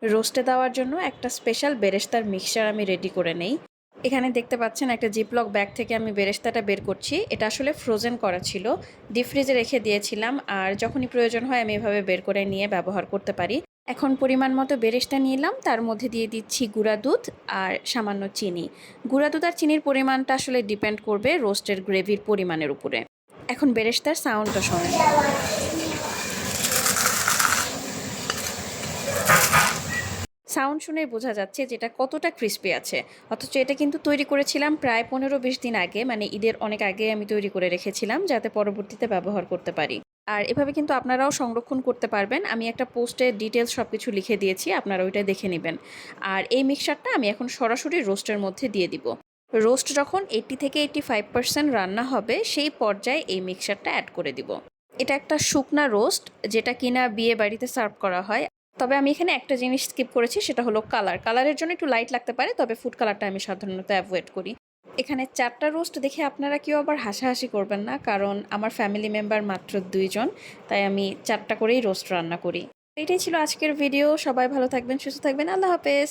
রোস্টে দেওয়ার জন্য একটা স্পেশাল বেরেস্তার মিক্সচার আমি রেডি করে নেই। এখানে দেখতে পাচ্ছেন একটা জিপলক ব্যাগ থেকে আমি বেরেস্তাটা বের করছি। এটা আসলে ফ্রোজেন করা ছিল, ডিপ ফ্রিজে রেখে দিয়েছিলাম, আর যখনই প্রয়োজন হয় আমি এভাবে বের করে নিয়ে ব্যবহার করতে পারি। এখন পরিমাণ মতো বেরেস্তা নিলাম, তার মধ্যে দিয়ে দিচ্ছি গুঁড়া দুধ আর সামান্য চিনি। গুঁড়া দুধ আর চিনির পরিমাণটা আসলে ডিপেন্ড করবে রোস্টের গ্রেভির পরিমাণের উপরে। এখন বেরেস্তার সাউন্ডটা শোনেন। সাউন্ড শুনেই বোঝা যাচ্ছে যে এটা কতটা ক্রিস্পি আছে। অথচ এটা কিন্তু তৈরি করেছিলাম প্রায় 15-20 দিন আগে, মানে ঈদের অনেক আগে আমি তৈরি করে রেখেছিলাম যাতে পরবর্তীতে ব্যবহার করতে পারি। আর এভাবে কিন্তু আপনারাও সংরক্ষণ করতে পারবেন। আমি একটা পোস্টে ডিটেলস সব কিছু লিখে দিয়েছি, আপনারা ওইটা দেখে নেবেন। আর এই মিক্সচারটা আমি এখন সরাসরি রোস্টের মধ্যে দিয়ে দিব। রোস্ট যখন 80 থেকে 85% রান্না হবে সেই পর্যায়ে এই মিক্সচারটা অ্যাড করে দিব। এটা একটা শুকনা রোস্ট, যেটা কিনা বিয়ে বাড়িতে সার্ভ করা হয়। তবে আমি এখানে একটা জিনিস স্কিপ করেছি, সেটা হলো কালার। কালারের জন্য একটু লাইট লাগতে পারে, তবে ফুড কালারটা আমি সাধারণত অ্যাভয়েড করি। এখানে 4টা রোস্ট দেখে আপনারা কেউ আবার হাসাহাসি করবেন না, কারণ আমার ফ্যামিলি মেম্বার মাত্র 2 জন, তাই আমি 4টা করেই রোস্ট রান্না করি। এটাই ছিল আজকের ভিডিও। সবাই ভালো থাকবেন, সুস্থ থাকবেন। আল্লাহ হাফেজ।